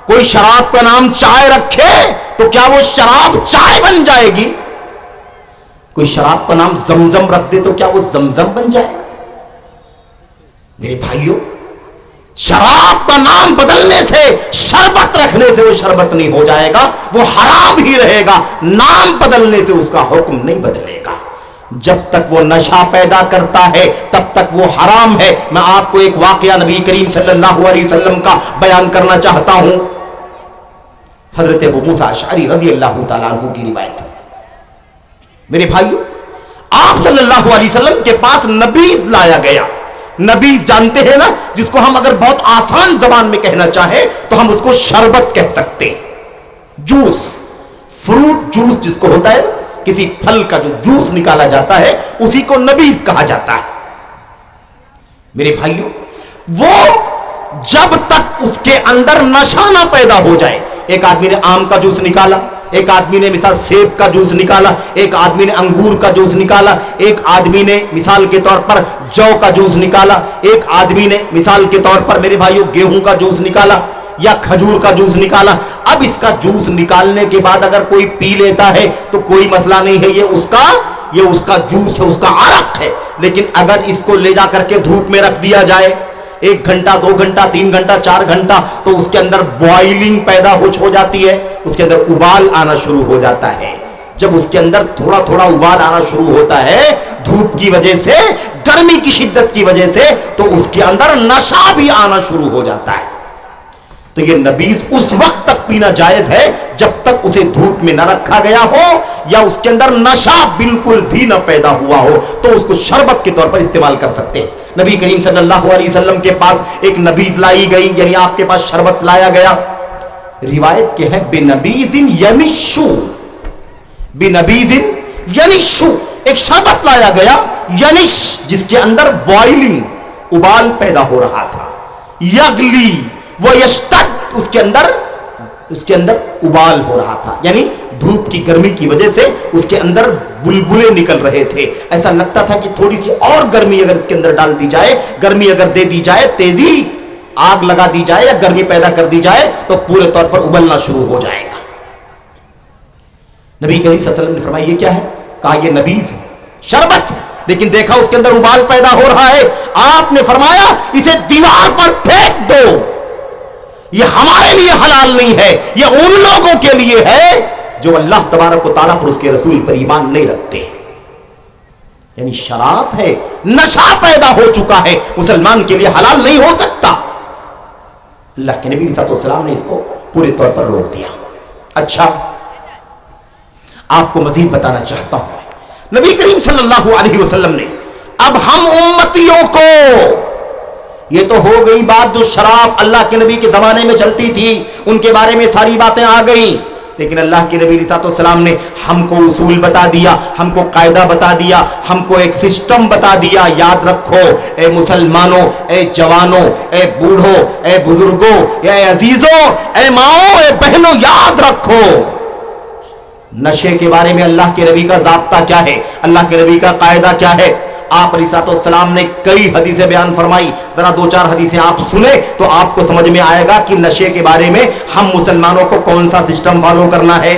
کوئی شراب کا نام چائے رکھے تو کیا وہ شراب چائے بن جائے گی؟ کوئی شراب کا نام زمزم رکھ دے تو کیا وہ زمزم بن جائے گا؟ میرے بھائیوں، شراب کا نام بدلنے سے، شربت رکھنے سے وہ شربت نہیں ہو جائے گا، وہ حرام ہی رہے گا۔ نام بدلنے سے اس کا حکم نہیں بدلے گا۔ جب تک وہ نشہ پیدا کرتا ہے تب تک وہ حرام ہے۔ میں آپ کو ایک واقعہ نبی کریم صلی اللہ علیہ وسلم کا بیان کرنا چاہتا ہوں۔ حضرت ابو موسیٰ اشعری رضی اللہ تعالیٰ عنہ کی روایت۔ میرے بھائیوں، آپ صلی اللہ علیہ وسلم کے پاس نبیذ لایا گیا۔ نبیذ جانتے ہیں نا، جس کو ہم اگر بہت آسان زبان میں کہنا چاہیں تو ہم اس کو شربت کہہ سکتے ہیں۔ جوس، فروٹ جوس جس کو ہوتا ہے، کسی پھل کا جو جوس نکالا جاتا ہے اسی کو نبیذ کہا جاتا ہے۔ میرے بھائیوں، وہ جب تک اس کے اندر نشہ نہ پیدا ہو جائے، ایک آدمی نے آم کا جوس نکالا، ایک آدمی نے مثال سیب کا جوس نکالا، ایک آدمی نے انگور کا جوس نکالا، ایک آدمی نے مثال کے طور پر جو کا جوس نکالا، ایک آدمی نے مثال کے طور پر میرے بھائیوں گیہوں کا جوس نکالا یا کھجور کا جوس نکالا۔ اب اس کا جوس نکالنے کے بعد اگر کوئی پی لیتا ہے تو کوئی مسئلہ نہیں ہے، یہ اس کا جوس ہے، اس کا عرق ہے۔ لیکن اگر اس کو لے جا کر کے دھوپ میں رکھ دیا جائے 1 گھنٹہ 2 گھنٹہ 3 گھنٹہ 4 گھنٹہ، تو اس کے اندر بوائلنگ پیدا ہو جاتی ہے، اس کے اندر ابال آنا شروع ہو جاتا ہے۔ جب اس کے اندر تھوڑا تھوڑا ابال آنا شروع ہوتا ہے دھوپ کی وجہ سے، گرمی کی شدت کی وجہ سے، تو اس کے اندر نشہ بھی آنا شروع ہو جاتا ہے۔ تو یہ نبیذ اس وقت تک پینا جائز ہے جب تک اسے دھوپ میں نہ رکھا گیا ہو یا اس کے اندر نشہ بالکل بھی نہ پیدا ہوا ہو، تو اس کو شربت کے طور پر استعمال کر سکتے ہیں۔ نبی کریم صلی اللہ علیہ وسلم کے پاس ایک نبیذ لائی گئی، یعنی آپ کے پاس شربت لایا گیا۔ روایت کے ہے بنبیذ ینشو، بنبیذ ینشو، ایک شربت لایا گیا ینش، جس کے اندر بوائلنگ، ابال پیدا ہو رہا تھا، یغلی وہ یشتد، اس کے اندر ابال ہو رہا تھا، یعنی دھوپ کی گرمی کی وجہ سے اس کے اندر بلبلے نکل رہے تھے۔ ایسا لگتا تھا کہ تھوڑی سی اور گرمی اگر اس کے اندر ڈال دی جائے، گرمی اگر دے دی جائے، تیزی آگ لگا دی جائے یا گرمی پیدا کر دی جائے تو پورے طور پر ابلنا شروع ہو جائے گا۔ نبی کریم صلی اللہ علیہ وسلم نے فرمایا یہ کیا ہے؟ کہا یہ نبیذ ہے، شربت ہے، لیکن دیکھا اس کے اندر ابال پیدا ہو رہا ہے۔ آپ نے فرمایا اسے دیوار پر پھینک دو، یہ ہمارے لیے حلال نہیں ہے، یہ ان لوگوں کے لیے ہے جو اللہ تبارک و تعالیٰ پر اس کے رسول پر ایمان نہیں رکھتے۔ یعنی شراب ہے، نشہ پیدا ہو چکا ہے، مسلمان کے لیے حلال نہیں ہو سکتا۔ اللہ کے نبی صلی اللہ علیہ وسلم نے اس کو پورے طور پر روک دیا۔ اچھا، آپ کو مزید بتانا چاہتا ہوں، نبی کریم صلی اللہ علیہ وسلم نے اب ہم امتیوں کو، یہ تو ہو گئی بات جو شراب اللہ کے نبی کے زمانے میں چلتی تھی، ان کے بارے میں ساری باتیں آ گئیں، لیکن اللہ کے نبی صلی اللہ علیہ وسلم نے ہم کو اصول بتا دیا، ہم کو قاعدہ بتا دیا، ہم کو ایک سسٹم بتا دیا۔ یاد رکھو اے مسلمانوں، اے جوانوں، اے بوڑھوں، اے بزرگوں، اے عزیزوں، اے ماؤں، اے بہنوں، یاد رکھو نشے کے بارے میں اللہ کے نبی کا ضابطہ کیا ہے، اللہ کے نبی کا قاعدہ کیا ہے۔ آپ علیہ السلام نے کئی حدیثیں بیان فرمائی، ذرا 2-4 حدیثیں آپ سنیں تو آپ کو سمجھ میں آئے گا کہ نشے کے بارے میں ہم مسلمانوں کو کون سا سسٹم فالو کرنا ہے۔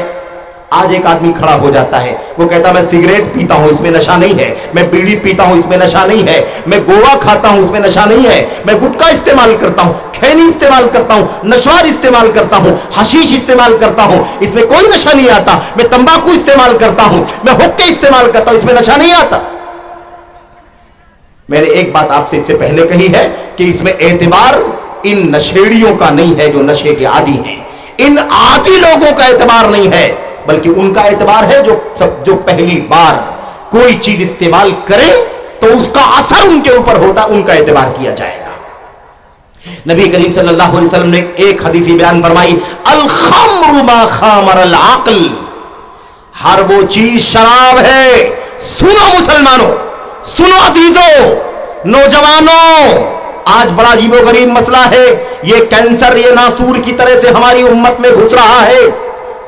آج ایک آدمی کھڑا ہو جاتا ہے، وہ کہتا میں سگریٹ پیتا ہوں اس میں نشہ نہیں ہے، میں بیڑی پیتا ہوں اس میں نشہ نہیں ہے، میں گوا کھاتا ہوں اس میں نشہ نہیں ہے، میں گٹکا استعمال کرتا ہوں، کھینی استعمال کرتا ہوں، نشوار استعمال کرتا ہوں، حشیش استعمال کرتا ہوں، اس میں کوئی نشہ نہیں آتا، میں تمباکو استعمال کرتا ہوں، میں حقے استعمال کرتا ہوں، اس میں نشہ نہیں آتا۔ میں نے ایک بات آپ سے اس سے پہلے کہی ہے کہ اس میں اعتبار ان نشیڑیوں کا نہیں ہے جو نشے کے عادی ہیں، ان عادی لوگوں کا اعتبار نہیں ہے، بلکہ ان کا اعتبار ہے جو پہلی بار کوئی چیز استعمال کرے تو اس کا اثر ان کے اوپر ہوتا، ان کا اعتبار کیا جائے گا۔ نبی کریم صلی اللہ علیہ وسلم نے ایک حدیث بیان فرمائی، الخمر ما خامر العقل، ہر وہ چیز شراب ہے۔ سنو مسلمانوں، سنو عزیزوں، نوجوانوں، آج بڑا عجیب و غریب مسئلہ ہے، یہ کینسر، یہ ناسور کی طرح سے ہماری امت میں گھس رہا ہے۔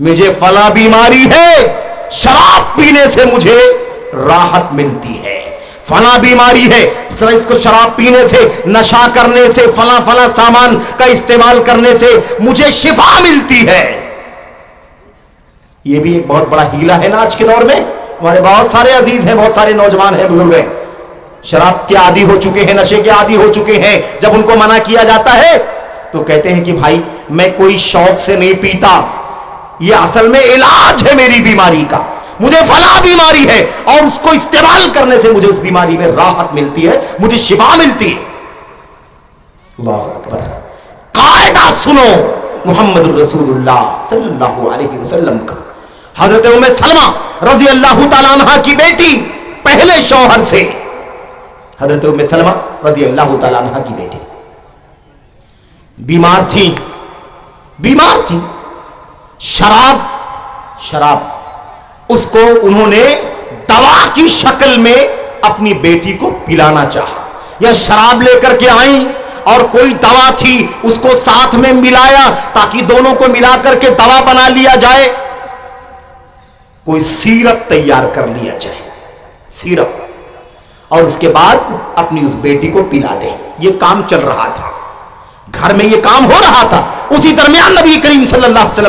مجھے فلاں بیماری ہے، شراب پینے سے مجھے راحت ملتی ہے، فلاں بیماری ہے، اس کو شراب پینے سے، نشہ کرنے سے، فلاں فلاں سامان کا استعمال کرنے سے مجھے شفا ملتی ہے۔ یہ بھی ایک بہت بڑا ہیلا ہے نا آج کے دور میں۔ ہمارے بہت سارے عزیز ہیں، بہت سارے نوجوان ہیں، بزرگ ہیں، شراب کے عادی ہو چکے ہیں، نشے کے عادی ہو چکے ہیں۔ جب ان کو منع کیا جاتا ہے تو کہتے ہیں کہ بھائی میں کوئی شوق سے نہیں پیتا، یہ اصل میں علاج ہے میری بیماری کا، مجھے فلاں بیماری ہے اور اس کو استعمال کرنے سے مجھے اس بیماری میں راحت ملتی ہے، مجھے شفا ملتی ہے۔ اللہ اکبر۔ قاعدہ سنو محمد الرسول اللہ صلی اللہ علیہ وسلم کا۔ حضرت ام سلمہ رضی اللہ تعالیٰ عنہ کی بیٹی، پہلے شوہر سے، حضرت ام سلمہ رضی اللہ تعالیٰ عنہ کی بیٹی بیمار تھی، شراب اس کو انہوں نے دوا کی شکل میں اپنی بیٹی کو پلانا چاہا، یا شراب لے کر کے آئیں اور کوئی دوا تھی اس کو ساتھ میں ملایا تاکہ دونوں کو ملا کر کے دوا بنا لیا جائے، کوئی سیرپ تیار کر لیا جائے، سیرپ، اور اس کے بعد اپنی اس بیٹی کو پلا دے۔ یہ کام چل رہا تھا، گھر میں یہ کام ہو رہا تھا۔ اسی درمیان نبی کریم صلی اللہ علیہ وسلم